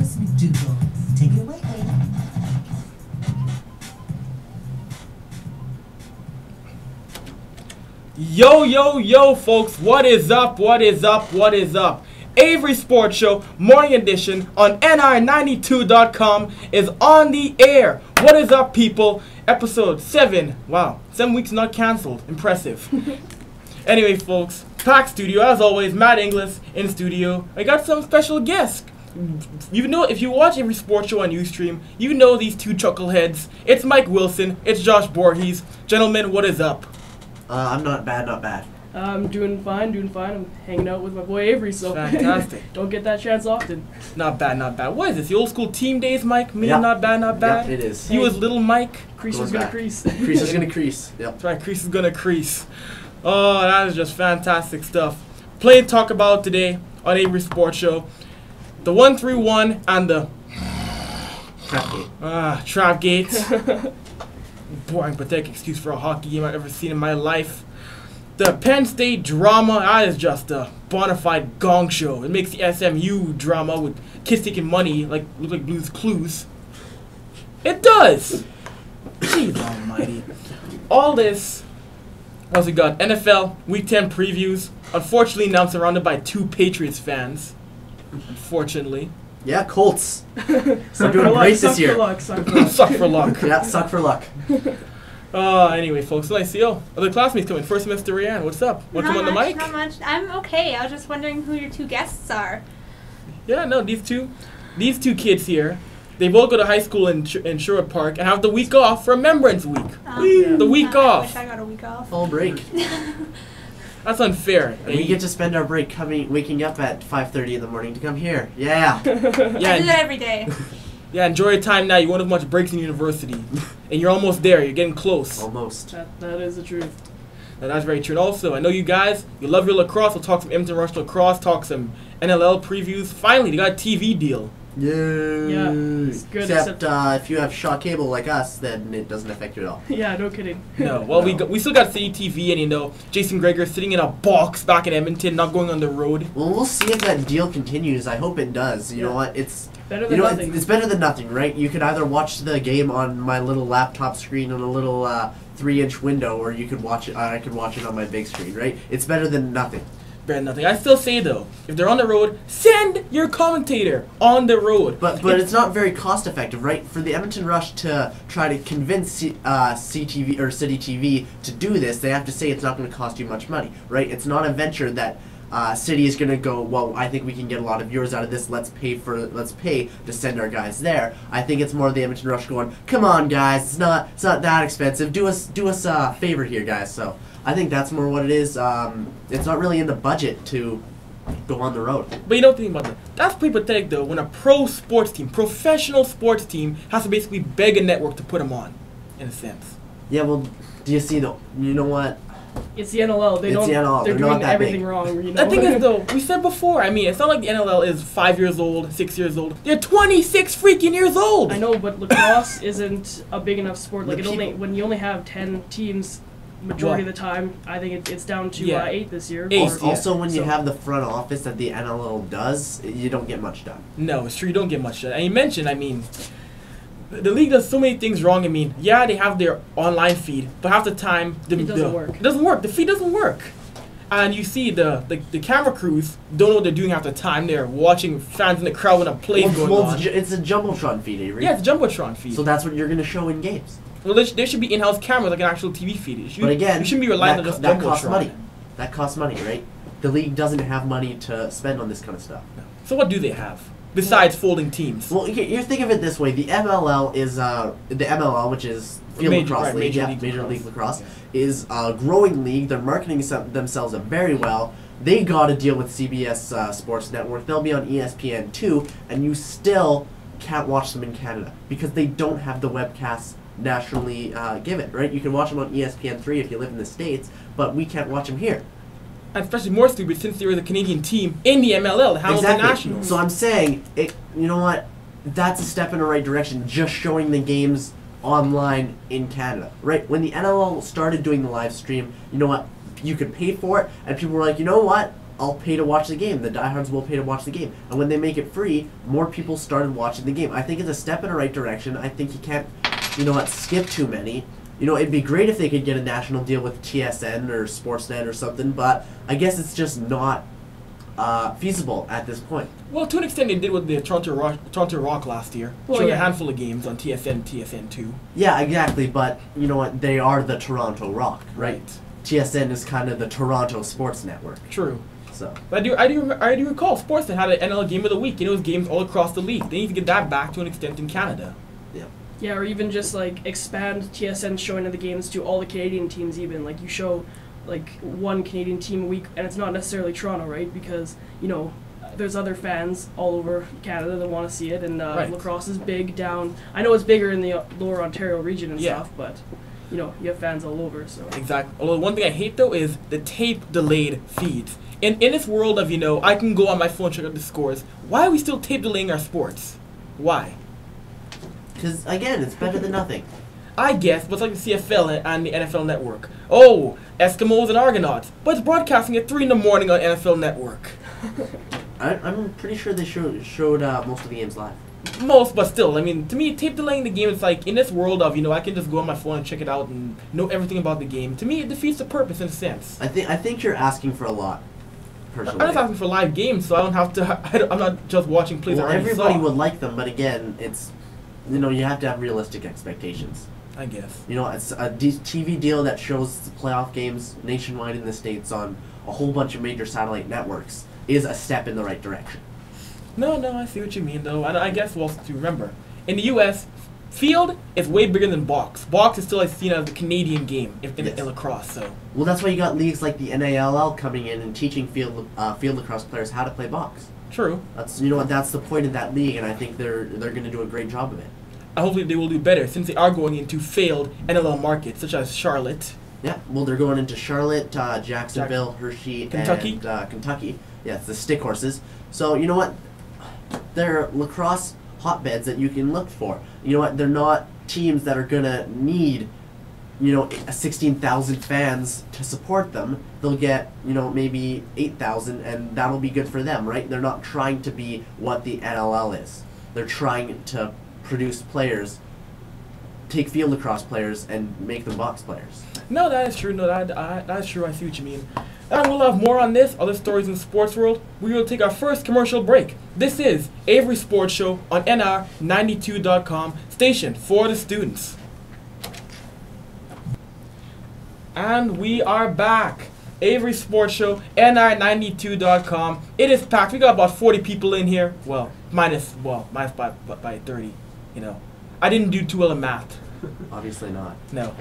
Miss McDougal. Take it away, lady. Yo, yo, yo, folks. What is up? What is up? What is up? Avry Sports Show Morning Edition on NR92.com is on the air. What is up, people? Episode 7. Wow, 7 weeks not canceled. Impressive. Anyway, folks, packed studio as always. Matt Inglis in studio. I got some special guests. You know, if you watch every sports show on Ustream, you know these two chuckleheads. It's Mike Wilson. It's Josh Voorhees. Gentlemen, what is up? I'm not bad, not bad. I'm doing fine. I'm hanging out with my boy Avry, so Fantastic. don't get that chance often. Not bad, not bad. What is this, the old school team days, Mike? Me, Yep. not bad, not bad? Yep, it is. You as little Mike? Crease Going is gonna back. crease. Crease is gonna crease. Yep. That's right, crease is gonna crease. Oh, that is just fantastic stuff. Plenty to talk about today on Avry Sports Show. The 1-3-1 and the trap gate. Boring, pathetic excuse for a hockey game I've ever seen in my life. The Penn State drama, that is just a bona fide gong show. It makes the SMU drama with kids taking money look like Blue's Clues. It does! Jeez almighty. All this, once we got NFL Week 10 previews. Unfortunately, now I'm surrounded by 2 Patriots fans. Unfortunately. Yeah, Colts. Suck doing for luck, great this suck year. for luck, suck for luck. Suck for luck. Yeah, suck for luck. Anyway, folks, nice to see you. Other classmates coming. First semester Rianne, what's up? Welcome on the mic. Not much. I'm okay. I was just wondering who your 2 guests are. Yeah, no, these two kids here, they both go to high school in Sherwood Park and have the week off for Remembrance Week. The week I off. wish I got a week off. Full break. That's unfair. And we get to spend our break waking up at 5:30 in the morning to come here. Yeah. I do that every day. Yeah, enjoy your time now. You won't have much breaks in university. And you're almost there. You're getting close. Almost. That is the truth. And that's very true. And also, I know you guys, you love your lacrosse. We'll talk some Edmonton Rush lacrosse, talk some NLL previews. Finally, they got a TV deal. Yay. Yeah, it's good. Except if you have Shaw cable like us, then it doesn't affect you at all. Yeah, no kidding. No, well, No. we still got City TV, and you know, Jason Greger sitting in a box back in Edmonton, not going on the road. Well, we'll see if that deal continues. I hope it does. You know Yeah. what? It's Better you than know what? nothing. It's better than nothing, right? You could either watch the game on my little laptop screen on a little 3-inch window, or you could watch it. I could watch it on my big screen, right? It's better than nothing. Better than nothing. I still say though, if they're on the road, send your commentator on the road. But it's not very cost effective, right? For the Edmonton Rush to try to convince CTV or City TV to do this, they have to say it's not going to cost you much money, right? It's not a venture that City is going to go, well, I think we can get a lot of viewers out of this. Let's pay to send our guys there. I think it's more the Edmonton Rush going, come on, guys, it's not that expensive. Do us a favor here, guys. So I think that's more what it is. It's not really in the budget to go on the road. But you know the thing about that? That's pretty pathetic though, when a professional sports team, has to basically beg a network to put them on, in a sense. Yeah, well, do you see though? You know what? It's the NLL. It's the NLL. They're They're not doing that everything big. wrong. You know? The thing is though, we said before, I mean, it's not like the NLL is 5 years old, 6 years old. They're 26 freaking years old! I know, but lacrosse isn't a big enough sport. Like The when you only have 10 teams, majority of the time, I think it's down to Yeah. 8 this year. 8. Also, also when you So- have the front office that the NLL does, you don't get much done. No, it's true, you don't get much done. And you mentioned, I mean, the league does so many things wrong. I mean, yeah, they have their online feed, but half the time It doesn't work. It doesn't work. The feed doesn't work. And you see the camera crews don't know what they're doing half the time. They're watching fans in the crowd when a play's going on. It's a jumbotron feed, Avery. Yeah, it's a Jumbotron feed. So that's what you're going to show in games. Well, there should be in-house cameras like an actual TV feed. But again, you shouldn't be relying on that, just that Jumbotron. costs money. That costs money, right? The league doesn't have money to spend on this kind of stuff. So what do they have besides folding teams? Well, you think of it this way: the MLL is the MLL, which is Field Lacrosse League, Major League Lacrosse, is a growing league. They're marketing themselves very well. They got a deal with CBS Sports Network. They'll be on ESPN too, and you still can't watch them in Canada because they don't have the webcasts nationally given. Right? You can watch them on ESPN3 if you live in the States, but we can't watch them here. And especially more stupid since there is a Canadian team in the MLL, the Hamilton Nationals. So I'm saying, you know what? That's a step in the right direction, just showing the games online in Canada. Right? When the NLL started doing the live stream, you know what? You could pay for it, and people were like, you know what? I'll pay to watch the game. The diehards will pay to watch the game. And when they make it free, more people started watching the game. I think it's a step in the right direction. I think you can't, skip too many. It'd be great if they could get a national deal with TSN or Sportsnet or something, but I guess it's just not feasible at this point. Well, to an extent, they did with the Toronto Rock last year. Well, showing yeah. a handful of games on TSN, TSN2. Yeah, exactly, but you know what? They are the Toronto Rock, right? TSN is kind of the Toronto sports network. True. So. But I do recall Sportsnet had an NL Game of the Week. It was games all across the league. They need to get that back to an extent in Canada. Yeah. Yeah, or even just like expand TSN showing of the games to all the Canadian teams. Even like you show like one Canadian team a week, and it's not necessarily Toronto, right? Because there's other fans all over Canada that want to see it, and Right. lacrosse is big down. I know it's bigger in the lower Ontario region and Yeah. stuff, but you have fans all over. So Exactly. Although one thing I hate though is the tape delayed feeds. In this world of I can go on my phone and check out the scores. Why are we still tape delaying our sports? Why? Because, again, it's better than nothing. I guess, but it's like the CFL and the NFL Network. Oh, Eskimos and Argonauts. But it's broadcasting at 3 in the morning on NFL Network. I'm pretty sure they showed most of the games live. Most, but still, to me, tape delaying the game is like, in this world of, I can just go on my phone and check it out and know everything about the game. To me, it defeats the purpose in a sense. I think you're asking for a lot, personally. I'm just asking for live games, so I don't have to, I'm not just watching plays I Well, already everybody saw. would like them, but again, it's, you have to have realistic expectations. I guess. It's a TV deal that shows the playoff games nationwide in the States on a whole bunch of major satellite networks is a step in the right direction. No, I see what you mean, though. And I guess, well, to remember, in the U.S., field is way bigger than box. Box is still seen as the Canadian game in lacrosse, so. Well, that's why you got leagues like the NALL coming in and teaching field lacrosse players how to play box. True. That's that's the point of that league, and I think they're going to do a great job of it. Hopefully they will do better, since they are going into failed NLL markets, such as Charlotte. Yeah, well, they're going into Charlotte, Jacksonville, Hershey, Kentucky? and Kentucky. Yeah, it's the stick horses. So, you know what? They're lacrosse hotbeds that you can look for. You know what? They're not teams that are going to need, 16,000 fans to support them. They'll get, maybe 8,000, and that'll be good for them, right? They're not trying to be what the NLL is. They're trying to produce players, take field lacrosse players, and make them box players. No, that is true. No, that is true. I see what you mean. And we'll have more on this, other stories in the sports world. We will take our first commercial break. This is Avry Sports Show on NR92.com, station for the students. And we are back. Avry Sports Show, NR92.com. It is packed. We got about 40 people in here. Minus by 30. I didn't do too well in math. Obviously not. No.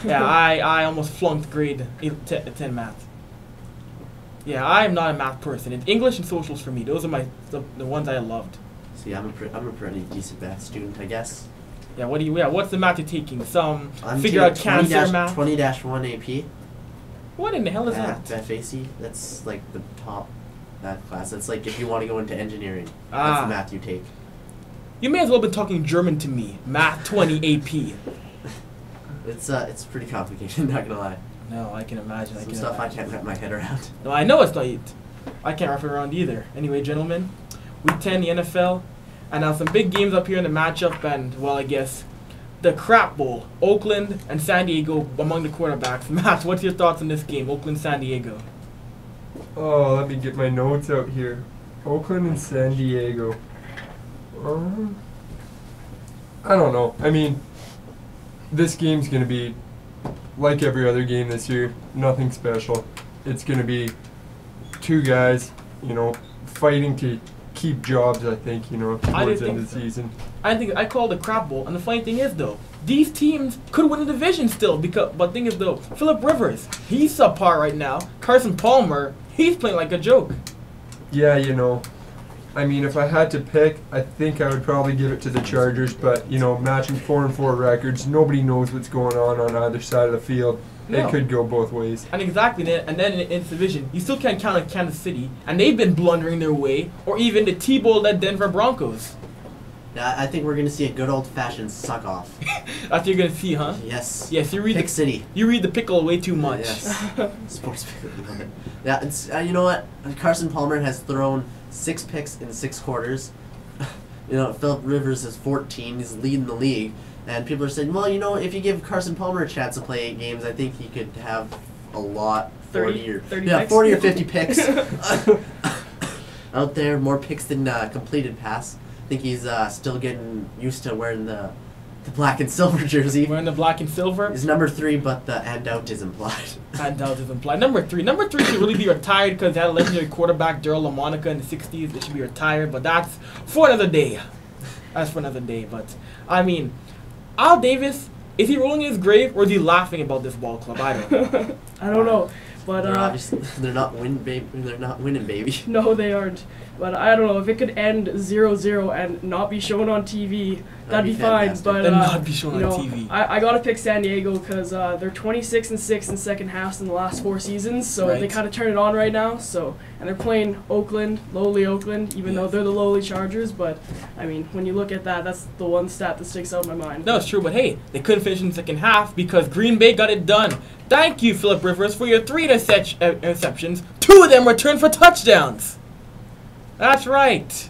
yeah. I almost flunked grade 10 math. Yeah, I am not a math person. It's English and socials for me. Those are the ones I loved. See, I'm a pretty decent math student, I guess. Yeah, what's the math you're taking? Some I'm figure out taking cancer math? 20-1 AP. What in the hell is that? FAC. That's like the top math class. That's like if you want to go into engineering. That's Ah. the math you take. You may as well have been talking German to me. Math 20 AP. It's pretty complicated, not gonna lie. No, I can imagine. Some stuff I can't wrap my head around. No, I know it's not. I can't wrap it around either. Anyway, gentlemen, Week 10, the NFL, and now some big games up here in the matchup, and I guess the crap bowl, Oakland and San Diego among the quarterbacks. Matt, what's your thoughts on this game, Oakland, San Diego? Oh, let me get my notes out here. Oakland and San Diego. I don't know. This game's going to be like every other game this year. Nothing special. It's going to be two guys, fighting to keep jobs, I think, towards the end of the season. I call it the crap bowl, and the funny thing is, though, these teams could win the division still, but thing is, though, Phillip Rivers, he's subpar right now. Carson Palmer, he's playing like a joke. Yeah, if I had to pick, I think I would probably give it to the Chargers, but, matching 4-4 records, nobody knows what's going on either side of the field. No. It could go both ways. And exactly, and then in this division, you still can't count on Kansas City, and they've been blundering their way, or even the T-Bowl-led Denver Broncos. Yeah, I think we're gonna see a good old-fashioned suck-off. That's what you're gonna see, huh? Yes. Yes, you read Pick City. you read the pickle way too much. Yes. Sports pick. Yeah, it's you know what? Carson Palmer has thrown 6 picks in 6 quarters. You know, Philip Rivers is 14. He's leading the league, and people are saying, well, you know, if you give Carson Palmer a chance to play 8 games, I think he could have a lot. 30 picks? 40 or 50 picks out there. More picks than completed pass. I think he's still getting used to wearing the black and silver jersey. Wearing the black and silver. He's number 3, but the and out is implied. And out is implied. Number 3 should really be retired because that legendary quarterback Daryl LaMonica in the 60s. They should be retired, but that's for another day. That's for another day. But I mean, Al Davis, is he rolling in his grave or is he laughing about this ball club? I don't know. I don't know. But They're obviously they're not winning, baby. no, they aren't. But I don't know if it could end 0-0 and not be shown on TV. That'd be fine. fantastic. But And not be shown you on know, TV. I gotta pick San Diego because they're 26-6 in second halves in the last 4 seasons, so they Right. kind of turn it on right now. So and they're playing Oakland, lowly Oakland, even though they're the lowly Chargers. But I mean, when you look at that, that's the one stat that sticks out in my mind. No, it's true, but hey, they couldn't finish in the second half because Green Bay got it done. Thank you, Philip Rivers, for your 3 interceptions. 2 of them returned for touchdowns. That's right.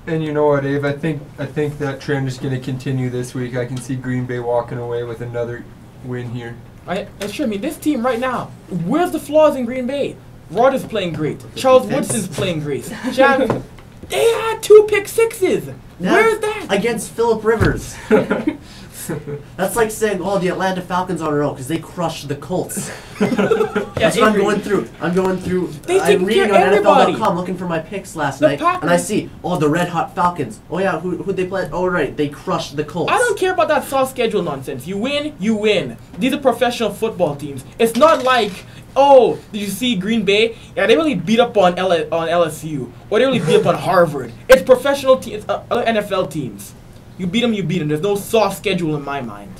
And you know what, Abe? I think that trend is going to continue this week. I can see Green Bay walking away with another win here. That's true. I mean, this team right now, where's the flaws in Green Bay? Rodgers playing great. Charles Woodson's playing great. They had 2 pick sixes. Where's that? Against Philip Rivers. That's like saying, oh, the Atlanta Falcons on their own because they crushed the Colts. That's what I'm going through. I'm taking reading care on of everybody. NFL.com looking for my picks last The night, Packers. and I see, oh, the Red Hot Falcons. Oh yeah, who'd they play? Oh right, they crushed the Colts. I don't care about that soft schedule nonsense. You win, you win. These are professional football teams. It's not like, oh, did you see Green Bay? Yeah, they really beat up on LSU. Or they really beat up on Harvard. It's professional teams, other NFL teams. You beat them, you beat them. There's no soft schedule in my mind.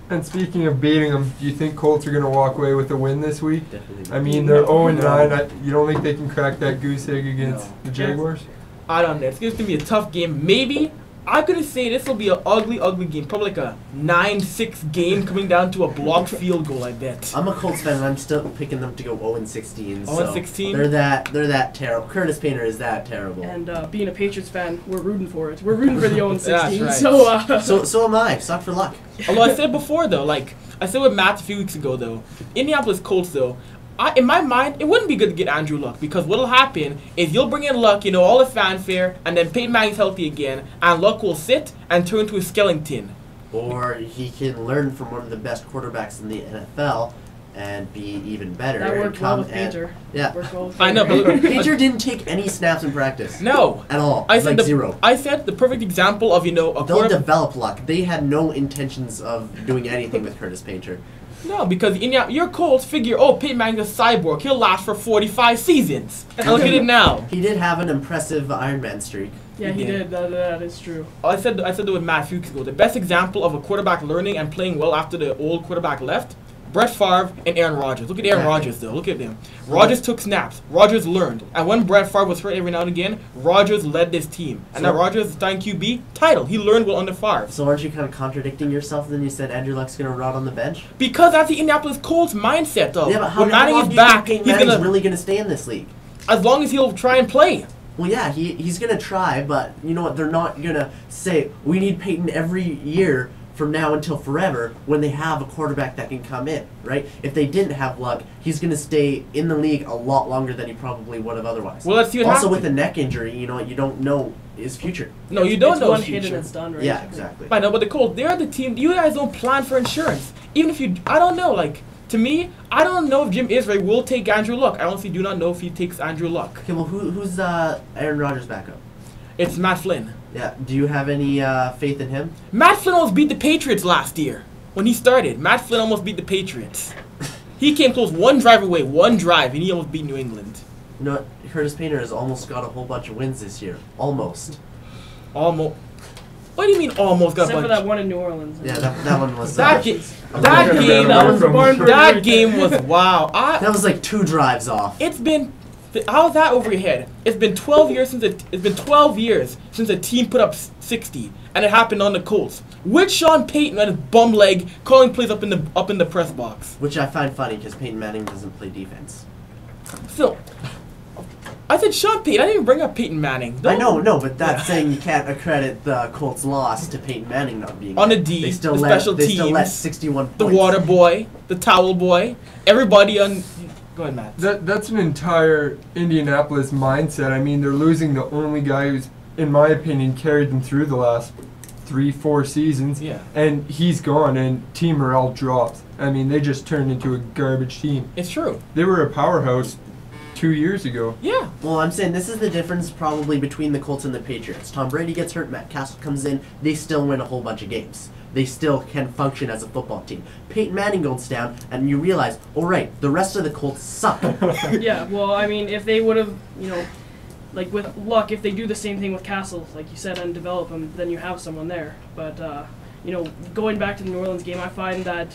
And speaking of beating them, do you think Colts are going to walk away with a win this week? Definitely. I mean, they're 0-9. You don't think they can crack that goose egg against the Jaguars? I don't know. It's going to be a tough game. Maybe. I'm going to say this will be an ugly, ugly game. Probably like a 9-6 game coming down to a blocked field goal, I bet. I'm a Colts fan, and I'm still picking them to go 0-16. 0-16? They're that terrible. Curtis Painter is that terrible. And being a Patriots fan, we're rooting for it. We're rooting for the 0-16. That's right. So am I. Suck for luck. Although I said before, though, like, I said with Matt a few weeks ago, though, Indianapolis Colts, though, in my mind, it wouldn't be good to get Andrew Luck because what'll happen is you'll bring in Luck, you know, all the fanfare, and then Peyton Manning's healthy again, and Luck will sit and turn into a skeleton. Or he can learn from one of the best quarterbacks in the NFL and be even better. That and worked well with and- Painter. Yeah. Worked well with I know, Painter. but Painter didn't take any snaps in practice. no. At all. I said like 0. I said the perfect example of, you know, a They'll quarterback. develop Luck. They had no intentions of doing anything with Curtis Painter. No, because your Colts figure, oh, Peyton Manning's a cyborg. He'll last for 45 seasons. And look at it now. He did have an impressive Iron Man streak. Yeah, he Yeah. did. That is true. I said that with Matt a few weeks ago. The best example of a quarterback learning and playing well after the old quarterback left, Brett Favre and Aaron Rodgers. Look at Aaron Exactly. Rodgers, though. Look at him. Rodgers took snaps. Rodgers learned. And when Brett Favre was hurt every now and again, Rodgers led this team. And So- now Rodgers is starting QB title. He learned well under Favre. So aren't you kind of contradicting yourself? Then you said Andrew Luck's going to rot on the bench. Because that's the Indianapolis Colts mindset, though. Yeah, but how When Manning long is do you think back, Peyton he's Manning's gonna really going to stay in this league? as long as he'll try and play. Well, yeah, he's going to try, but you know what? They're not going to say, we need Peyton every year from now until forever when they have a quarterback that can come in, right? If they didn't have Luck, he's going to stay in the league a lot longer than he probably would have otherwise. Well, let's see what also, happens. with a neck injury, you know what? You don't know his future. No, you don't it's know one his hit and future. it's done, right? Yeah, exactly. I know, but the Colts, they're the team. You guys don't plan for insurance. Even if you, I don't know. Like, to me, I don't know if Jim Israel will take Andrew Luck. I honestly do not know if he takes Andrew Luck. Okay, well, who's Aaron Rodgers' backup? It's Matt Flynn. Yeah, do you have any faith in him? Matt Flynn almost beat the Patriots last year when he started. Matt Flynn almost beat the Patriots. He came close one drive away, and he almost beat New England. You know what? Curtis Painter has almost got a whole bunch of wins this year. Almost. Almost. What do you mean almost got Except a for bunch? that one in New Orleans. Yeah, that one was... That That game, was a barn burner. that game was wow. that was like 2 drives off. It's been How's that over your head? It's been 12 years since a team put up 60, and it happened on the Colts. With Sean Payton on his bum leg calling plays up in the press box. Which I find funny because Peyton Manning doesn't play defense. So, I said Sean Payton. I didn't even bring up Peyton Manning. I know, but that's saying you can't accredit the Colts' loss to Peyton Manning not being on there. the D, They still the let, special they teams, still let 61 the points. water boy, the towel boy, everybody on. Go ahead, Matt. That's an entire Indianapolis mindset. I mean, they're losing the only guy who's, in my opinion, carried them through the last 3-4 seasons. Yeah. And he's gone, and team morale drops. I mean, they just turned into a garbage team. It's true. They were a powerhouse 2 years ago. Yeah. Well, I'm saying this is the difference probably between the Colts and the Patriots. Tom Brady gets hurt, Matt Castle comes in, they still win a whole bunch of games. They still can function as a football team. Peyton Manning goes down, and you realize, all right, the rest of the Colts suck. Yeah, well, I mean, if they would have, like with luck, if they do the same thing with Castle, like you said, and develop him, then you have someone there. But, going back to the New Orleans game, I find that,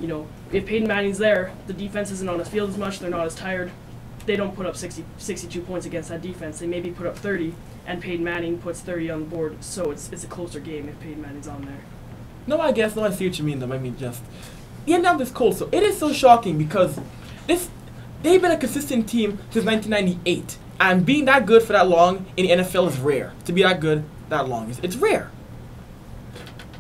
if Peyton Manning's there, the defense isn't on his field as much, they're not as tired. They don't put up 62 points against that defense. They maybe put up 30, and Peyton Manning puts 30 on the board, so it's a closer game if Peyton Manning's on there. No, I guess. No, I see what you mean, though. I mean, just Indianapolis Colts. So it is so shocking because they've been a consistent team since 1998, and being that good for that long in the NFL is rare. To be that good that long, it's rare.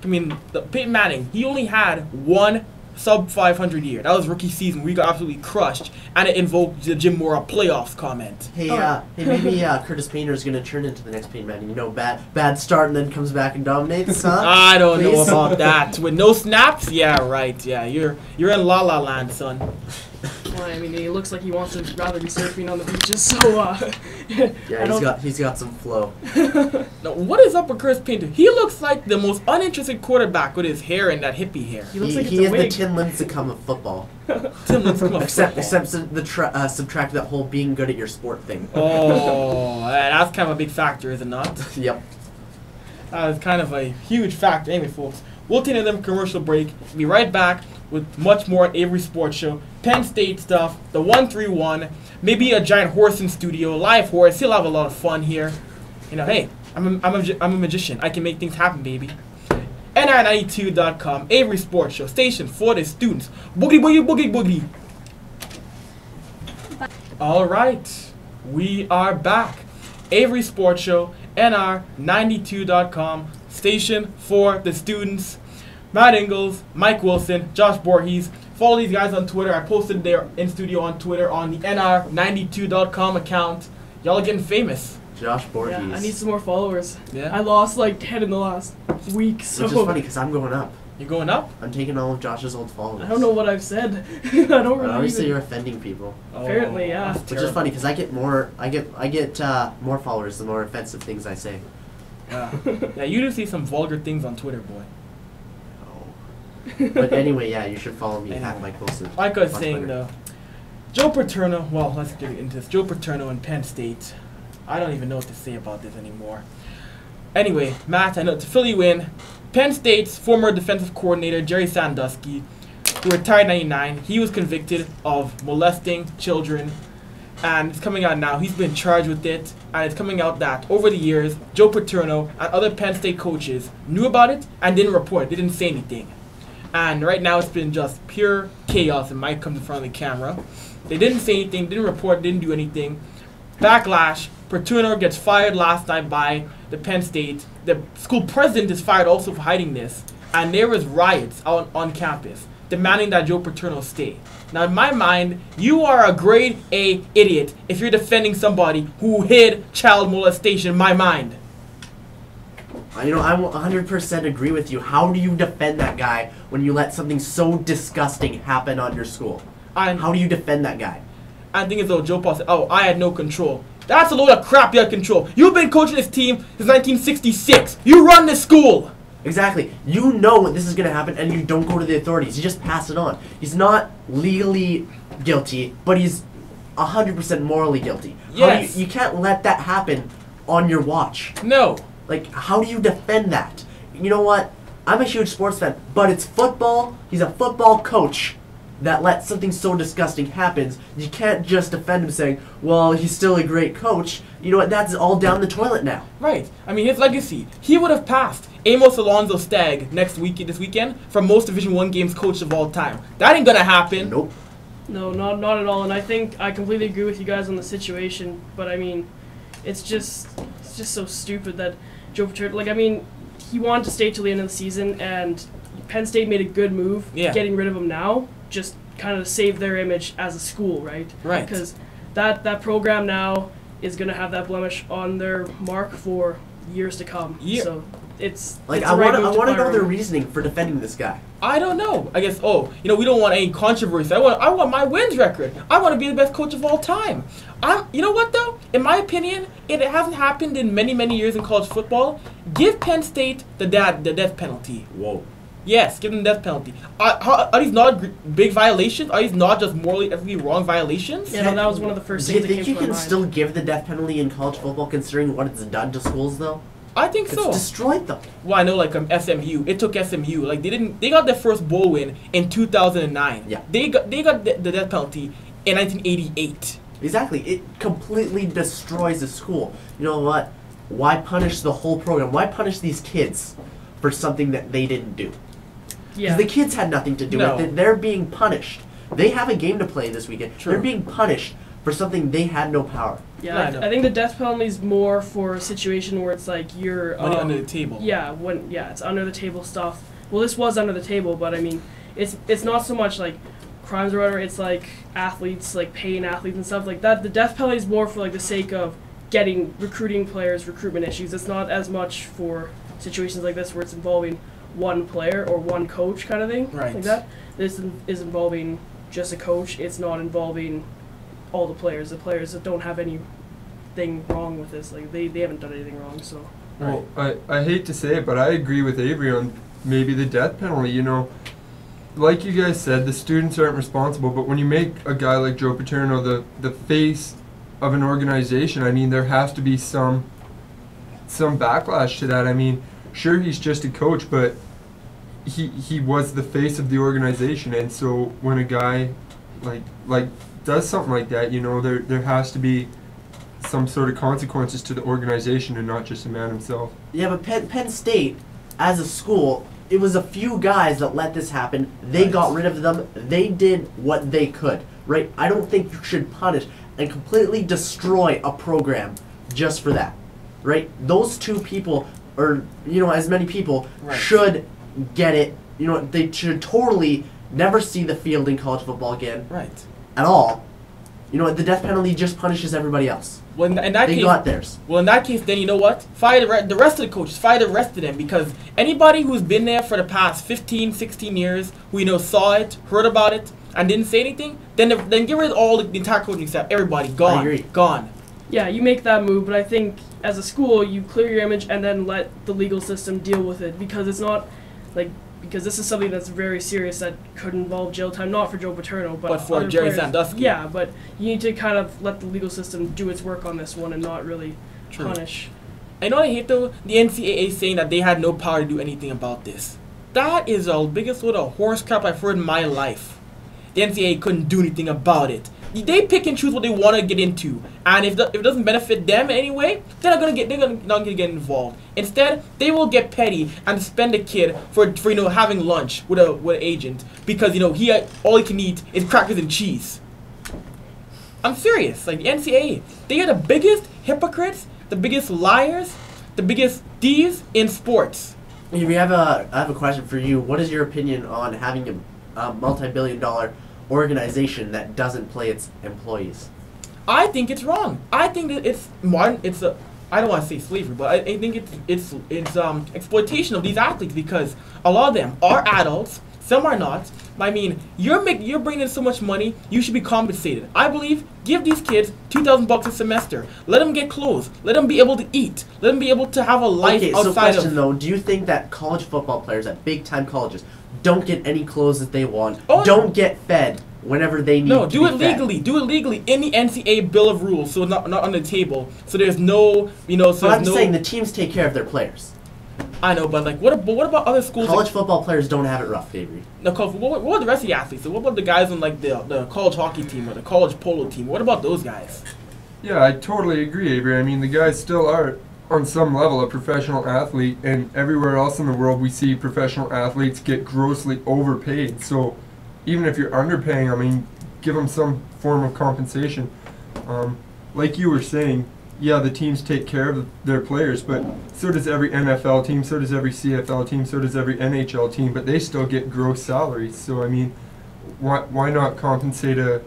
I mean, Peyton Manning, he only had one sub 500 year. That was rookie season where he got absolutely crushed, and it invoked the Jim Mora playoffs comment. Hey, maybe Curtis Painter is going to turn into the next Peyton Manning. Bad start and then comes back and dominates, huh? I don't know Please? about that. With no snaps? Yeah, right. Yeah, you're in La La Land, son. Well, I mean, he looks like he wants to rather be surfing on the beaches, so, Yeah, he's got some flow. Now, what is up with Curtis Painter? He looks like the most uninteresting quarterback with his hair and that hippie hair. He looks like He it's is a the wig. Tim Lincecum of football. Tim, let's come up. Except subtract that whole being good at your sport thing. Oh, that's kind of a big factor, is it not? Yep. That is kind of a huge factor. Anyway, folks, we'll take another commercial break. Be right back with much more at Avry Sports Show. Penn State stuff, the 131, maybe a giant horse in studio, live horse. He'll have a lot of fun here. Hey, I'm a magician. I can make things happen, baby. NI92.com, Avry Sports Show, station for the students. Boogie, boogie, boogie, boogie. All right, we are back. Avry Sports Show, NR92.com, station for the students. Matt Ingles, Mike Wilson, Josh Borges. Follow these guys on Twitter. I posted their in studio on Twitter on the NR92.com account. Y'all are getting famous. Josh Borges. Yeah, I need some more followers. Yeah. I lost like 10 in the last week, so Which is funny because I'm going up. You going up? I'm taking all of Josh's old followers. I don't know what I've said. I don't really. Obviously, even- you're offending people. Apparently, yeah. that's Which is terrible. funny because I get more more followers the more offensive things I say. Yeah, you do see some vulgar things on Twitter, boy. But anyway, yeah, you should follow me Anyway. at Mike Wilson. Like I was on saying, Twitter. though, Joe Paterno, well, let's get into this. Joe Paterno and Penn State. I don't even know what to say about this anymore. Anyway, Matt, I know to fill you in, Penn State's former defensive coordinator, Jerry Sandusky, who retired in 1999, he was convicted of molesting children, and it's coming out now. He's been charged with it, and it's coming out that over the years, Joe Paterno and other Penn State coaches knew about it and didn't report. They didn't say anything. And right now it's been just pure chaos, and Mike comes in front of the camera. They didn't say anything, didn't report, didn't do anything. Backlash. Paterno gets fired last night by the Penn State. The school president is fired also for hiding this. And there was riots out on campus demanding that Joe Paterno stay. Now in my mind, you are a grade A idiot if you're defending somebody who hid child molestation in my mind. I 100% agree with you. How do you defend that guy when you let something so disgusting happen on your school? And How do you defend that guy? I think as though Joe Paul said, oh, I had no control. That's a load of crap you had control. You've been coaching this team since 1966. You run this school. Exactly. You know this is going to happen, and you don't go to the authorities. You just pass it on. He's not legally guilty, but he's 100% morally guilty. Yes. You can't let that happen on your watch. No. Like, how do you defend that? You know what? I'm a huge sports fan, but it's football. He's a football coach. that let something so disgusting happen, you can't just defend him saying, well, he's still a great coach. You know what? That's all down the toilet now. Right. I mean, his legacy. He would have passed Amos Alonzo Stagg this weekend for most Division I games coach of all time. That ain't gonna happen. Nope. No, not at all. And I think I completely agree with you guys on the situation. But I mean, it's just so stupid that Joe Paterno. Like, I mean, he wanted to stay till the end of the season, and Penn State made a good move getting rid of him now, just kind of to save their image as a school, right? Right. Because that program now is going to have that blemish on their mark for years to come. Yeah. So it's Like, it's I the right want move to fire know their him. reasoning for defending this guy. I don't know. I guess, we don't want any controversy. I want my wins record. I want to be the best coach of all time. You know what, though? In my opinion, it hasn't happened in many, many years in college football. Give Penn State the death penalty. Whoa. Yes, give them the death penalty. Are these not big violations? Are these not just morally, ethically wrong violations? Yeah, no, that was one of the first Do you things that think came you to can my mind. still give the death penalty in college football considering what it's done to schools, though? I think It's so. destroyed them. Well, I know, like SMU. It took SMU. Like they got their first bowl win in 2009. Yeah. They got the death penalty in 1988. Exactly. It completely destroys the school. You know what? Why punish the whole program? Why punish these kids for something that they didn't do? Yeah. Because the kids had nothing to do No. with it. They're being punished. They have a game to play this weekend. True. They're being punished for something they had no power. Yeah, No, I I, know. I think the death penalty is more for a situation where it's like you're Money under the table. Yeah, it's under the table stuff. Well, this was under the table, but I mean, it's not so much like crimes or whatever. It's like athletes, like paying athletes and stuff like that. The death penalty is more for like the sake of recruiting players, recruitment issues. It's not as much for situations like this where it's involving one player or one coach kind of thing. Right. Like that. This is involving just a coach. It's not involving all the players. The players that don't have anything wrong with this, like they haven't done anything wrong. So Well, I hate to say it, but I agree with Avery on maybe the death penalty. You know, like you guys said, the students aren't responsible, but when you make a guy like Joe Paterno the face of an organization, I mean, there has to be some backlash to that. I mean, sure, he's just a coach, but he was the face of the organization, and so when a guy like does something like that, you know, there has to be some sort of consequences to the organization and not just the man himself. Yeah, but Penn State, as a school, it was a few guys that let this happen. They got rid of them. They did what they could, right? I don't think you should punish and completely destroy a program just for that, right? Those two people, or, you know, as many people, Right. should get it. You know, they should totally never see the field in college football again Right. at all. You know what? The death penalty just punishes everybody else. Well, in that They case, got theirs. well, in that case, then you know what? Fire the rest of the coaches. Fire the rest of them, because anybody who's been there for the past 15, 16 years, who saw it, heard about it, and didn't say anything, then get rid of all the entire coaching staff. Everybody gone. I agree. Gone. yeah, you make that move, but I think as a school you clear your image and then let the legal system deal with it, because it's not because this is something that's very serious that could involve jail time, not for Joe Paterno, but For other Jerry players. Sandusky. Yeah, but you need to kind of let the legal system do its work on this one and not really True. punish. I know I hate though the NCAA saying that they had no power to do anything about this. That is the biggest load of horse crap I've heard in my life. The NCAA couldn't do anything about it. They pick and choose what they want to get into, and if it doesn't benefit them in any way, they're not gonna get involved. Instead, they will get petty and suspend a kid for having lunch with an agent because all he can eat is crackers and cheese. I'm serious. Like the NCAA, they are the biggest hypocrites, the biggest liars, the biggest thieves in sports. I have a question for you. What is your opinion on having a multi-billion-dollar organization that doesn't play its employees? I think it's wrong. I think that it's modern. I don't want to say slavery, but I think it's exploitation of these athletes, because a lot of them are adults. Some are not. I mean, you're bringing in so much money. You should be compensated. I believe give these kids $2,000 a semester. Let them get clothes. Let them be able to eat. Let them be able to have a life Okay, so outside question of. though, do you think that college football players at big-time colleges don't get any clothes that they want, Oh, don't get fed whenever they need No, to do be it fed? legally. Do it legally in the NCAA Bill of Rules, so it's not on the table. So there's no, so But I'm there's no. saying the teams take care of their players. I know, but like, what about other schools? College football players don't have it rough, Avery. No, what are the rest of the athletes? So what about the guys on like the college hockey team or the college polo team? What about those guys? Yeah, I totally agree, Avery. I mean, the guys still are, on some level, a professional athlete, and everywhere else in the world we see professional athletes get grossly overpaid. So even if you're underpaying, I mean, give them some form of compensation. Like you were saying, yeah, the teams take care of their players, but so does every NFL team, so does every CFL team, so does every NHL team, but they still get gross salaries. So, I mean, why not compensate a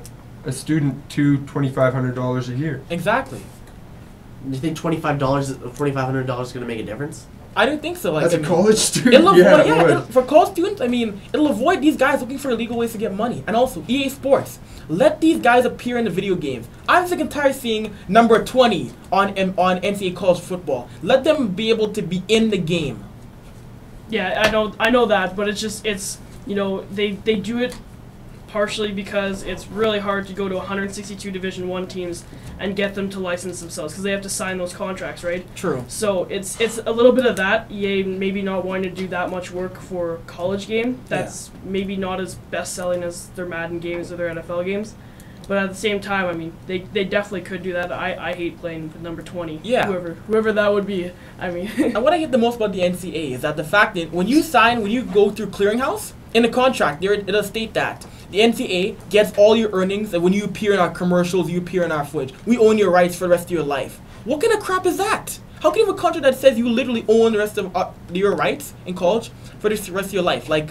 student $2,500 a year? Exactly. Do you think $2,500 is going to make a difference? I don't think so. Like, As I a mean, college student, it'll yeah, avoid, it would. for college students, I mean, it'll avoid these guys looking for illegal ways to get money. And also, EA Sports, let these guys appear in the video games. I'm sick and tired of seeing number 20 on NCAA college football. Let them be able to be in the game. Yeah, I know that, but it's they do it partially because it's really hard to go to 162 Division I teams and get them to license themselves because they have to sign those contracts, right? True. So it's a little bit of that. EA maybe not wanting to do that much work for a college game. That's maybe not as best selling as their Madden games or their NFL games. But at the same time, I mean, they definitely could do that. I hate playing with number 20. Yeah. Whoever that would be. I mean. And what I hate the most about the NCAA is that the fact that when you go through clearinghouse, in the contract, it'll state that the NCAA gets all your earnings, and when you appear in our commercials, you appear in our footage. We own your rights for the rest of your life. What kind of crap is that? How can you have a contract that says you literally own the rest of your rights in college for the rest of your life? Like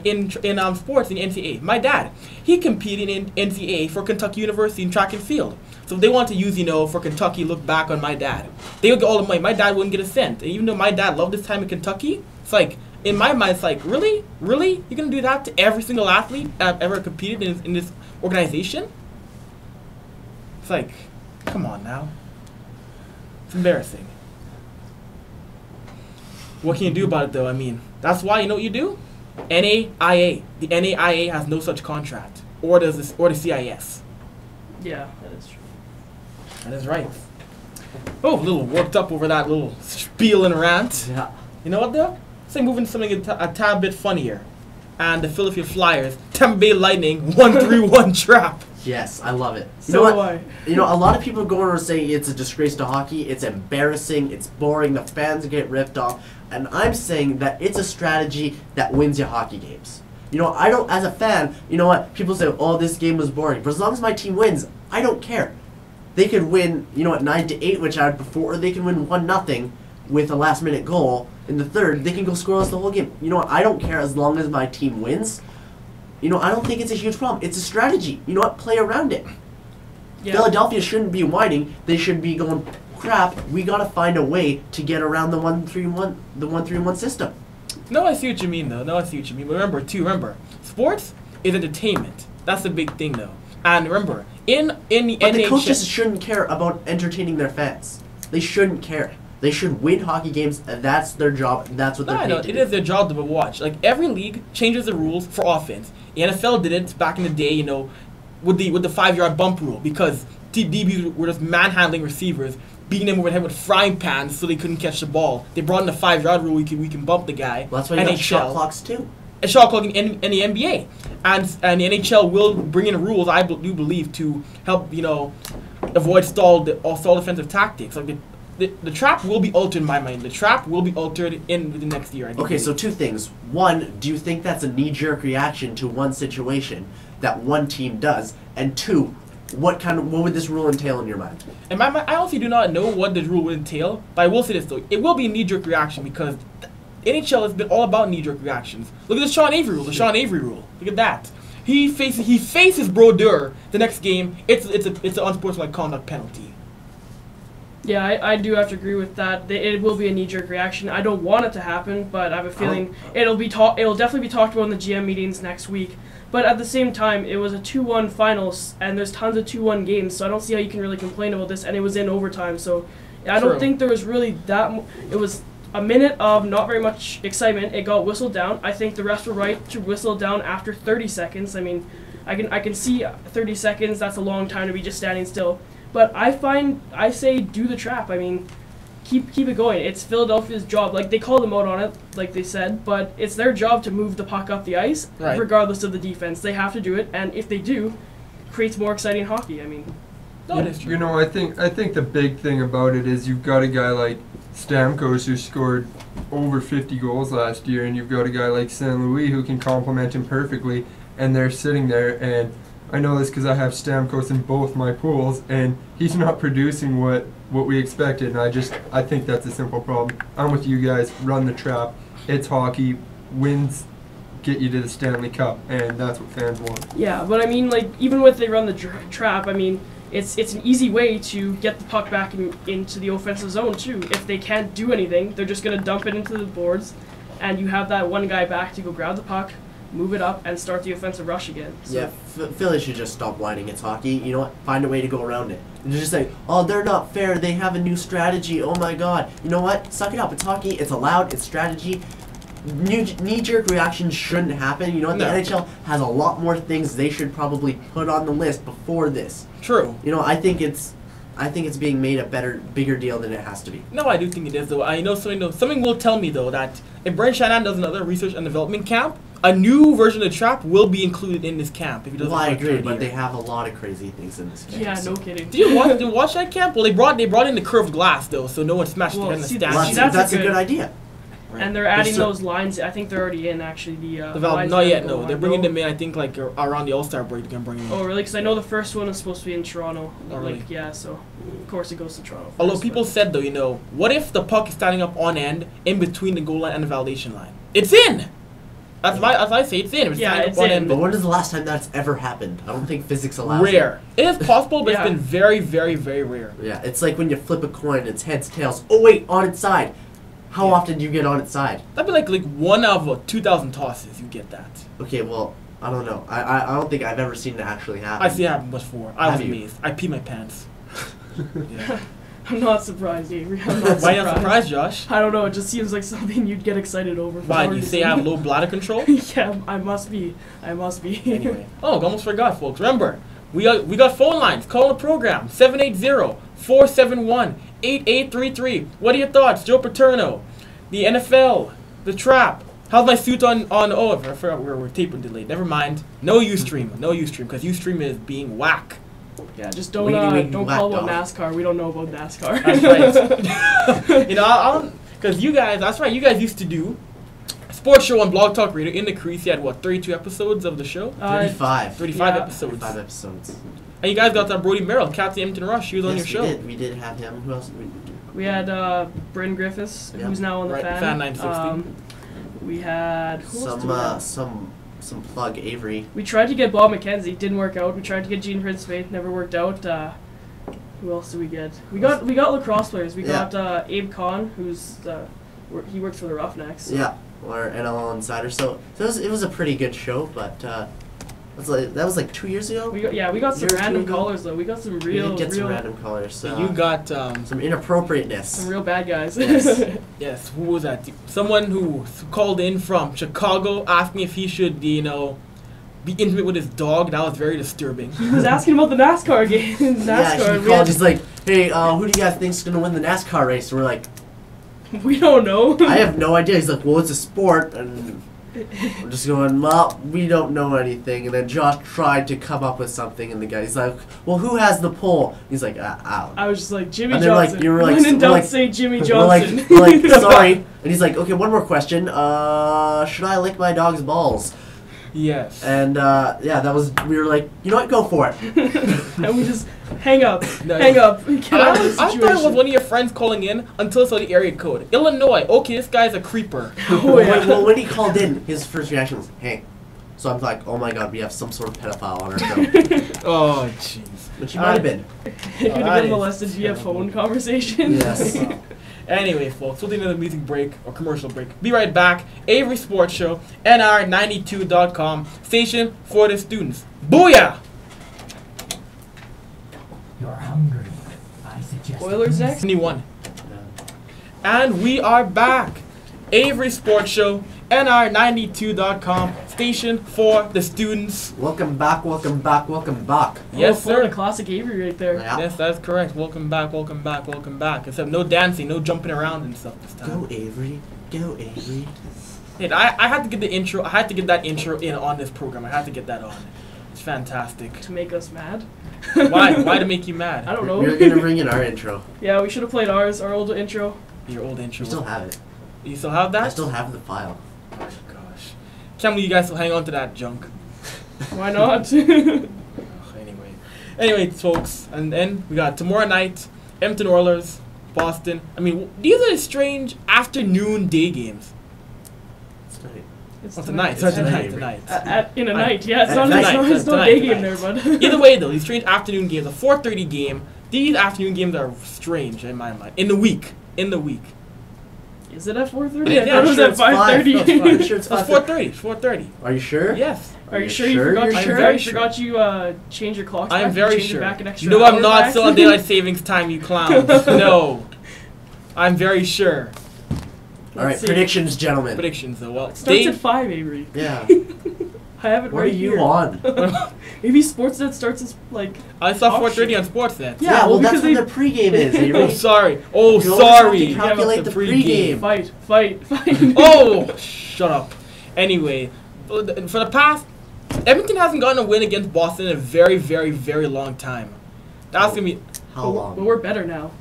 in sports in the NCAA. My dad, he competed in NCAA for Kentucky University in track and field. So if they want to use, for Kentucky, look back on my dad. They would get all the money. My dad wouldn't get a cent. And even though my dad loved his time in Kentucky, it's like, in my mind, it's like, really? Really? You're going to do that to every single athlete that ever competed in this organization? It's like, come on now. It's embarrassing. What can you do about it, though? I mean, that's why, you know what you do? NAIA. The NAIA has no such contract. Or the CIS. Yeah, that is true. That is right. Oh, a little worked up over that little spiel and rant. Yeah. You know what, though? Say moving to something a tad bit funnier. And the Philadelphia Flyers, Tampa Bay Lightning, 1-3-1 trap. Yes, I love it. You So know do what? I. A lot of people go around saying it's a disgrace to hockey, it's embarrassing, it's boring, the fans get ripped off, and I'm saying that it's a strategy that wins you hockey games. I don't, as a fan, you know what, people say, oh, this game was boring, but as long as my team wins, I don't care. They could win, 9-8, which I would prefer, or they can win 1-0 with a last-minute goal in the third. They can go scoreless the whole game. You know what, I don't care as long as my team wins. I don't think it's a huge problem. It's a strategy. You know what? Play around it. Yeah. Philadelphia shouldn't be whining. They should be going, crap, we got to find a way to get around the 1-3-1 system. No, I see what you mean, though. No, I see what you mean. But remember, sports is entertainment. That's the big thing, though. And remember, in the But the NHL... coaches shouldn't care about entertaining their fans. They shouldn't care. They should win hockey games, and that's their job, and that's what they're No, I paid know. to It do. is their job to watch. Like, every league changes the rules for offense. The NFL did it back in the day, with the 5-yard bump rule, because DBs were just manhandling receivers, beating them over the head with frying pans so they couldn't catch the ball. They brought in the 5-yard rule. We can bump the guy. Well, that's why you got shot clocks, too. A shot clock in the NBA, and the NHL will bring in rules. I do believe to help avoid stalled defensive tactics. Like the trap will be altered in my mind. The trap will be altered in the next year. Okay, so two things. One, do you think that's a knee-jerk reaction to one situation that one team does? And two, what would this rule entail in your mind? In my mind, I honestly do not know what this rule would entail, but I will say this though: it will be a knee-jerk reaction because NHL has been all about knee-jerk reactions. Look at the Sean Avery rule. The Sean Avery rule. Look at that. He faces Brodeur the next game. It's an unsportsmanlike conduct penalty. Yeah, I do have to agree with that. It will be a knee-jerk reaction. I don't want it to happen, but I have a feeling it'll definitely be talked about in the GM meetings next week. But at the same time, it was a 2-1 finals, and there's tons of 2-1 games, so I don't see how you can really complain about this. And it was in overtime, so I don't think there was really that. It was a minute of not very much excitement. It got whistled down. I think the refs were right to whistle it down after 30 seconds. I mean, I can see 30 seconds. That's a long time to be just standing still. But I say do the trap. I mean, keep it going. It's Philadelphia's job. Like, they called them out on it, like they said, but it's their job to move the puck up the ice, Right. regardless of the defense. They have to do it, and if they do, creates more exciting hockey. I mean, That is true. You know, I think the big thing about it is you've got a guy like Stamkos who scored over 50 goals last year, and you've got a guy like St. Louis who can complement him perfectly, and they're sitting there, and I know this because I have Stamkos in both my pools, and he's not producing what we expected, and I think that's a simple problem. I'm with you guys, run the trap. It's hockey, wins get you to the Stanley Cup, and that's what fans want. yeah, but I mean, like, even with they run the trap, I mean, it's an easy way to get the puck back into the offensive zone, too. If they can't do anything, they're just going to dump it into the boards, and you have that one guy back to go grab the puck, move it up, and start the offensive rush again. So, Yeah, Philly should just stop whining. It's hockey. You know what? Find a way to go around it. And just say, oh, they're not fair. They have a new strategy. Oh my God. You know what? Suck it up. It's hockey. It's allowed. It's strategy. Knee-jerk reactions shouldn't happen. You know what? No. The NHL has a lot more things they should probably put on the list before this. True. You know, I think it's being made a bigger deal than it has to be. No, I do think it is, though. I know something will tell me, though, that if Brent Shanahan does another research and development camp, a new version of the trap will be included in this camp. If he does Well, I it for a agree, third but year. they have a lot of crazy things in this game. yeah, so. no kidding. Did you watch that camp? Well, they brought in the curved glass, though, so no one smashed Well, their head in the see, statue. Well, that's that's a a good good- idea. And they're adding so- those lines. I think they're already in, actually. The Not lines yet, that no. go They're on. bringing No? them in, I think, like around the All-Star break. They're going to bring them in. Oh, really? Because I know the first one is supposed to be in Toronto. Oh, really? Like, yeah, so of course it goes to Toronto. Although first, people but- said, though, what if the puck is standing up on end in between the goal line and the validation line? It's in! As I say, it's in. If it's Yeah, standing it's up on in. end. But when is the last time that's ever happened? I don't think physics allows it. Rare. It is possible, but Yeah. it's been very, very, very rare. Yeah, it's like when you flip a coin, it's heads, tails. Oh wait, on its side. How Yeah. often do you get on its side? That'd be like 1 out of 2,000 tosses, you get that. Okay, well, I don't know. I don't think I've ever seen it actually happen. I see it happen before. I was Have you? amazed. I peed my pants. Yeah. I'm not surprised, Avery. I'm not Why not surprised, Josh? I don't know. It just seems like something you'd get excited over. for Why, no do you say reason. I have low bladder control? Yeah, I must be. I must be. Anyway. Oh, almost forgot, folks. Remember, we got phone lines. Call the program. 780-471-8833. What are your thoughts? Joe Paterno, the NFL, the trap. How's my suit on oh, I forgot we're taping delayed. Never mind. No Ustream. No Ustream, because Ustream is being whack. Yeah, just don't Wiggity, don't whack call about dog. NASCAR. We don't know about NASCAR. That's right. Because you guys, that's right, you guys used to do a sports show on Blog Talk Radio in the Crease. You had, 32 episodes of the show? 35. 35 yeah. episodes. 35 episodes. And you guys got that Brody Merrill, Captain Edmonton Rush. He was on your Yes, show. We did have him. Who else did we do? We had Bryn Griffiths, Yeah. who's now on the Right, fan. Fan 960. We had who else did we have? Some plug Avry. We tried to get Bob McKenzie, didn't work out. We tried to get Gene Principe, never worked out. Who else did we get? We got lacrosse players. We Yeah. got Abe Kahn, who's he works for the Roughnecks. Yeah, or NL Insider. So it was a pretty good show, but that was like 2 years ago. We got some Year or two random ago? callers though. We got some We real did get some real random callers. So you got, some inappropriateness. some real bad guys. Yes. yes, who was that? Someone who called in from Chicago asking if he should, be intimate with his dog. That was very disturbing. He was asking about the NASCAR game. Yeah, NASCAR. he we, called. had- He's like, "Hey, who do you guys think's gonna win the NASCAR race?" And we're like, we don't know. "I have no idea." He's like, "Well, it's a sport," and I'm just going, "Well, we don't know anything." And then Josh tried to come up with something, and the guy's like, "Well, who has the pole?" He's like, "I I was just like Jimmy And they're like- Johnson. you were like- When in we're doubt, like- say Jimmy We're like, Johnson. we're like, sorry. And he's like, "Okay, one more question. Should I lick my dog's balls?" Yes. And we were like, "You know what? Go for it." And we just hang up. No, Hang up. Get out of I the thought it was situation. one of your friends calling in until I saw the area code. Illinois. Okay, this guy's a creeper. Oh, yeah. Well, when he called in, his first reaction was, "Hey." So I'm like, "Oh my God, we have some sort of pedophile on our show," Oh, jeez. which he might have been. He could that have is been molested via terrible. phone conversation. Yes. Anyway, folks, we'll take another music break or commercial break. Be right back. Avery Sports Show, NR92.com, station for the students. Booyah! You're hungry. I suggest. Oilers next? 21. And we are back. Avery Sports Show, NR92.com, station for the students. Welcome back, welcome back, welcome back. Yes, Florida sir. classic Avry right there. Yeah. Yes, that's correct. Welcome back, welcome back, welcome back. Except no dancing, no jumping around and stuff this time. Go Avery, go Avery. Hey, I had to get the intro. I had to get that intro in on this program. I had to get that on. It's fantastic. To make us mad. Why? Why to make you mad? I don't know. We're gonna bring in our intro. Yeah, we should have played ours, our old intro. Your old intro. We still have it. You still have that? I still have the file. Oh my gosh. Can't believe you guys still hang on to that junk. Why not? Ugh, Anyway, folks, and then we got tomorrow night, Edmonton Oilers, Boston. I mean, these are strange afternoon day games. It's night. It's Oh, tonight. It's Sorry, tonight. tonight. in a night, yeah. It's At not. night. There's no Tonight, day tonight. game there, bud. Either way, though, these strange afternoon games, a 4:30 game. These afternoon games are strange in my mind. In the week. Is it at 4:30? Yeah, I thought it was sure, at it's 5. 5:30. No, it's fine. Sure, it's It's 4:30. It's 4:30. Are you sure? Yes. Are you sure You're you forgot? You're I'm sure? very You sure. forgot you change your clocks I back? am You very changed it sure. back an extra No, I'm hour not back? still on daylight savings time, you clowns. No. I'm very sure. All right, Let's see. predictions, gentlemen. Predictions, though. Well, It starts Dave, at 5, Avery. Yeah. I have it What right are you here. on? Maybe Sportsnet starts as like. I saw Oh, 4:30 shit. on Sportsnet. Yeah, well, well, that's because when the pregame is. Are you Oh, ready? sorry. Oh, You always sorry. have to calculate the pregame. Fight. Oh, shut up. Anyway, for the past, Edmonton hasn't gotten a win against Boston in a very, very, very long time. That's gonna be. How But long? we're better now.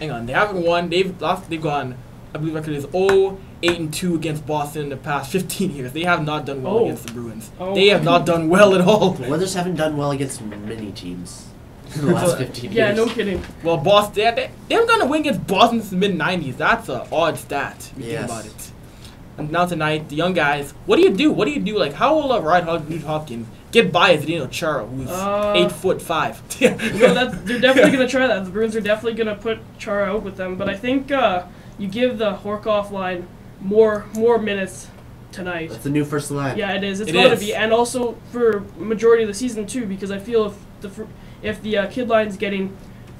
Hang on, they haven't won. They've gone. I believe record is 0-8-2 against Boston in the past 15 years. They have not done well Oh. against the Bruins. Oh. They have not done well at all. The Oilers haven't done well against many teams in the last 15 Yeah, years. no kidding. Well, Boston, they haven't gotten a win against Boston since the mid-90s. That's an odd stat. If you Yes. think about it. And now tonight, the young guys, what do you do? What do you do? Like, how will Nugent Hopkins get by Zdeno Chara, who's 8'5"? No, they're definitely gonna try that. The Bruins are definitely gonna put Chara out with them, but I think you give the Horkoff line more minutes tonight. That's the new first line. Yeah, it is. It's It going to is. be, and also for majority of the season too, because I feel if the kid line's getting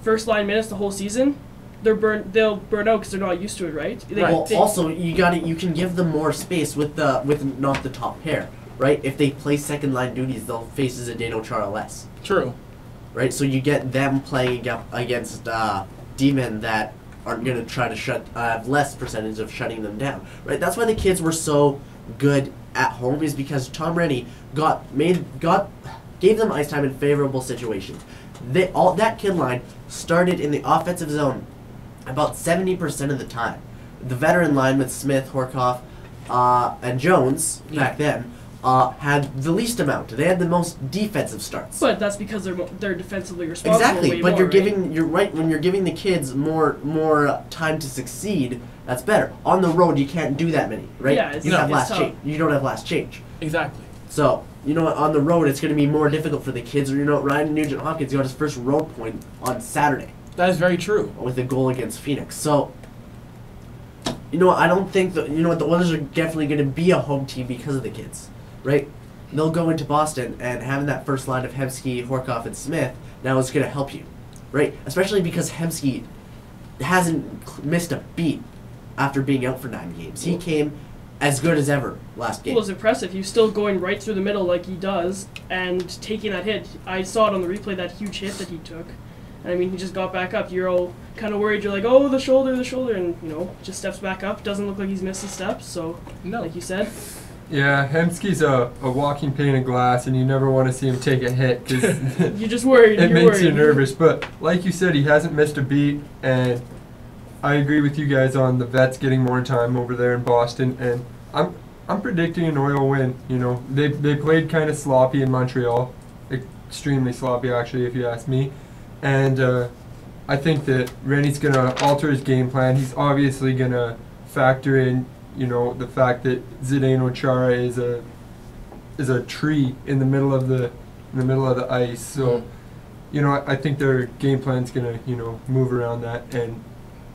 first line minutes the whole season, they'll burn out because they're not used to it, right? Well, also you can give them more space with not the top pair, right? If they play second line duties, they'll face Zdeno Chara less, True. right? So you get them playing against D-men that aren't going to try to have less percentage of shutting them down, right? That's why the kids were so good at home, is because Tom Rennie gave them ice time in favorable situations. That kid line started in the offensive zone about 70% of the time. The veteran line with Smith, Horkoff, and Jones back then had the least amount. They had the most defensive starts. But that's because they're defensively responsible. Exactly, way but more, you're right? giving when you're giving the kids more time to succeed. That's better. On the road, you can't do that many, right? Yeah, it's- you don't have it's last tough. change. You don't have last change. Exactly. So you know what? On the road, it's going to be more difficult for the kids. You know, Ryan Nugent Hopkins got his first road point on Saturday That is very true. with a goal against Phoenix. So, you know, I don't think the Oilers are definitely going to be a home team because of the kids, right? They'll go into Boston, and having that first line of Hemsky, Horkoff, and Smith now is going to help you, right? Especially because Hemsky hasn't missed a beat after being out for 9 games. He came as good as ever last game. Well, it's impressive. He's still going right through the middle like he does and taking that hit. I saw it on the replay, that huge hit that he took. And I mean, he just got back up. You're all kind of worried. You're like, oh, the shoulder, and, just steps back up. Doesn't look like he's missed a step. So, No. like you said. Yeah, Hemsky's a walking pane of glass, and you never want to see him take a hit because You're just worried. it You're makes worried. you nervous. But like you said, he hasn't missed a beat, and I agree with you guys on the vets getting more time over there in Boston. And I'm predicting an Oil win. You know, they played kind of sloppy in Montreal, extremely sloppy actually, if you ask me. And I think that Rennie's gonna alter his game plan. He's obviously gonna factor in, the fact that Zdeno Chara is a tree in the middle of the ice. So, I think their game plan's gonna move around that, and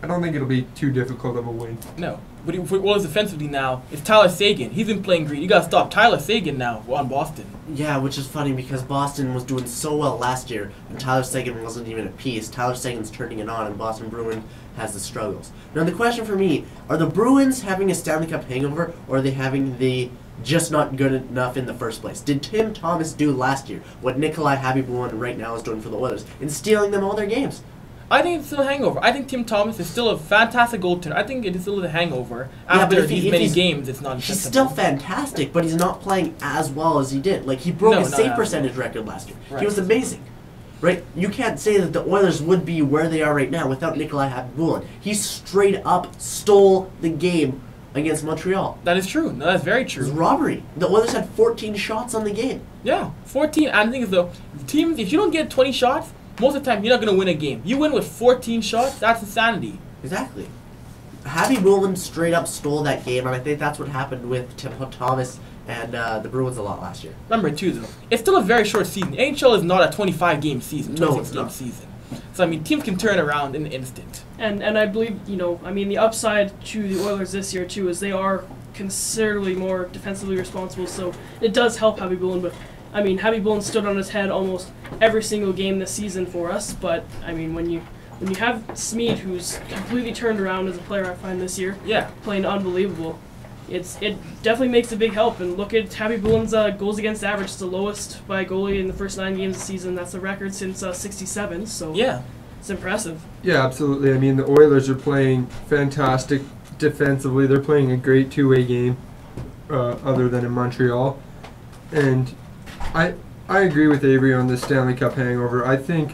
I don't think it'll be too difficult of a win. No. But for Oilers defensively now, it's Tyler Seguin. He's been playing great. You got to stop Tyler Seguin now on Boston. Yeah, which is funny because Boston was doing so well last year, and Tyler Seguin wasn't even at peace. Tyler Seguin's turning it on, and Boston Bruins has the struggles. Now, the question for me, are the Bruins having a Stanley Cup hangover, or are they having the just not good enough in the first place. Did Tim Thomas do last year what Nikolai Habibulin right now is doing for the Oilers in stealing them all their games? I think it's still a hangover. I think Tim Thomas is still a fantastic goaltender. I think it is still a hangover after these many games. It's not. He's still fantastic, but he's not playing as well as he did. Like he broke his save percentage record last year. Right. He was amazing. Right? You can't say that the Oilers would be where they are right now without Nikolai Habibulin. He straight up stole the game against Montreal. That is true. No, that's very It was true. robbery. The Oilers had 14 shots on the game. Yeah, 14. And the thing is, though, teams, if you don't get 20 shots, most of the time you're not going to win a game. You win with 14 shots, that's insanity. Exactly. Habibulin straight up stole that game, and I think that's what happened with Tim Thomas and the Bruins a lot last year. Remember, too, though, it's still a very short season. NHL is not a 25-game season, No, 26-game season. So, I mean, teams can turn around in an instant. And I believe, the upside to the Oilers this year, too, is they are considerably more defensively responsible, so it does help Habibulin, but Habibulin stood on his head almost every single game this season for us, but, when you have Smead, who's completely turned around as a player, I find this year, Yeah. playing unbelievable, it definitely makes a big help. And look at Habibulin's goals against average. It's the lowest by a goalie in the first 9 games of the season. That's a record since '67. So Yeah. it's impressive. Yeah, absolutely. I mean, the Oilers are playing fantastic defensively. They're playing a great two-way game, other than in Montreal. And I agree with Avry on the Stanley Cup hangover. I think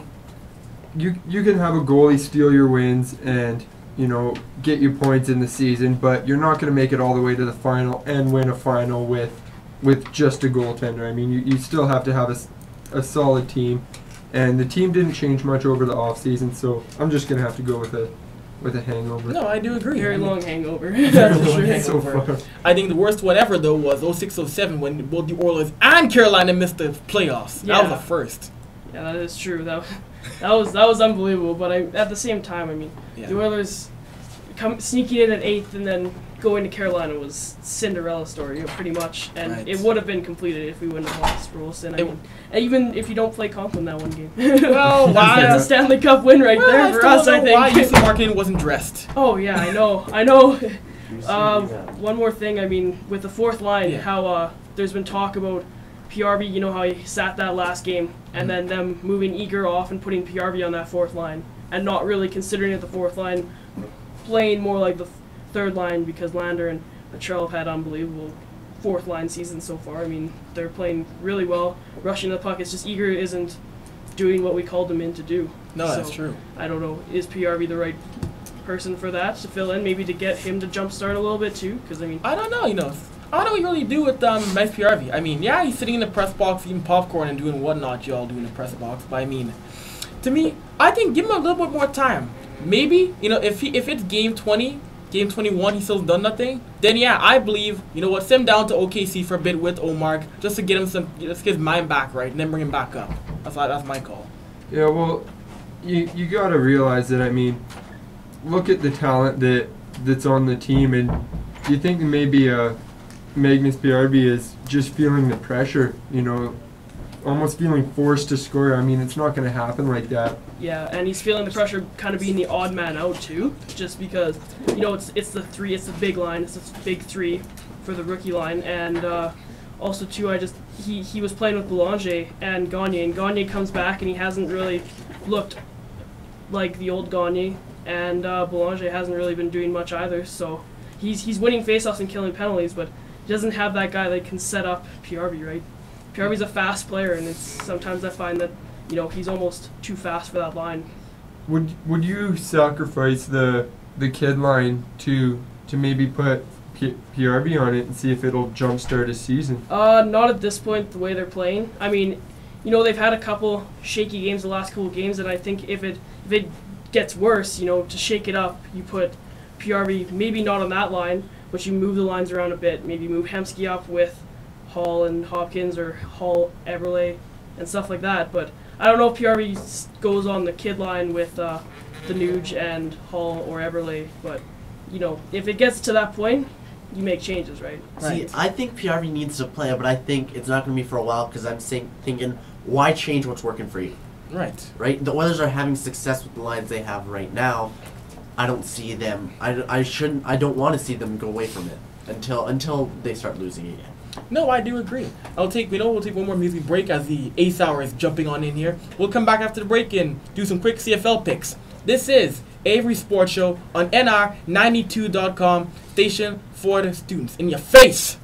you can have a goalie steal your wins and get you points in the season, but you're not going to make it all the way to the final and win a final with just a goaltender. I mean, you still have to have a solid team, and the team didn't change much over the offseason, so I'm just going to have to go with a hangover. No, I do agree. Very I mean, long hangover. Very That's for long sure. hangover. So far. I think the worst one ever, though, was 06-07 when both the Oilers and Carolina missed the playoffs. Yeah. That was the first. Yeah, that is true. That was unbelievable. But at the same time, Yeah. the Oilers sneaking in at 8th and then going to Carolina was Cinderella story, pretty much. And Right. it would have been completed if we wouldn't have lost Rolston. It- Even if you don't play Conklin that one game. Well, why? That's a Stanley Cup win right there I for still us, don't I know think. why Houston Marketing wasn't dressed. Oh, yeah, I know. One more thing, with the fourth line, Yeah. how there's been talk about PRV, how he sat that last game, and then them moving Eager off and putting PRV on that fourth line, and not really considering it the fourth line, playing more like the third line, because Lander and Latrell have had unbelievable fourth line seasons so far. They're playing really well, rushing the puck. It's just Eager isn't doing what we called him in to do. No, So, that's true. I don't know. Is PRV the right person for that to fill in? Maybe to get him to jumpstart a little bit too? Because I don't know, I don't know what you really do with Mike PRV. Yeah, he's sitting in the press box eating popcorn and doing whatnot y'all do in the press box. But to me, I think give him a little bit more time. Maybe, if it's game 20, game 21, he still's done nothing, then yeah, I believe, send him down to OKC for a bit with Omar, just to get him let's get his mind back right, and then bring him back up. That's my call. Yeah, well, you got to realize that, look at the talent that's on the team, and do you think maybe Magnus BRB is just feeling the pressure, almost feeling forced to score? It's not going to happen like that. yeah, and he's feeling the pressure, kind of being the odd man out too, just because it's the big line, it's the big three for the rookie line, and also too, he was playing with Boulanger and Gagne comes back and he hasn't really looked like the old Gagne, and Boulanger hasn't really been doing much either. So he's winning faceoffs and killing penalties, but he doesn't have that guy that can set up PRV, right? PRV's a fast player, and sometimes I find that he's almost too fast for that line. Would you sacrifice the kid line to maybe put PRV on it and see if it'll jumpstart a season? Not at this point, the way they're playing. They've had a couple shaky games the last couple games, and I think if it gets worse, to shake it up, you put PRV maybe not on that line, but you move the lines around a bit. Maybe move Hemsky up with Hall and Hopkins, or Hall, Everley, and stuff like that. But I don't know if PRV goes on the kid line with the Nuge and Hall or Everley, but if it gets to that point, you make changes, right? See, I think PRV needs to play, but I think it's not going to be for a while, because I'm thinking, why change what's working for you? Right. Right? The Oilers are having success with the lines they have right now. I don't see them. I don't want to see them go away from it until they start losing again. No, I do agree. We'll take one more music break as the Ace Hour is jumping on in here. We'll come back after the break and do some quick CFL picks. This is Avry Sports Show on NR92.com, station for the students. In your face!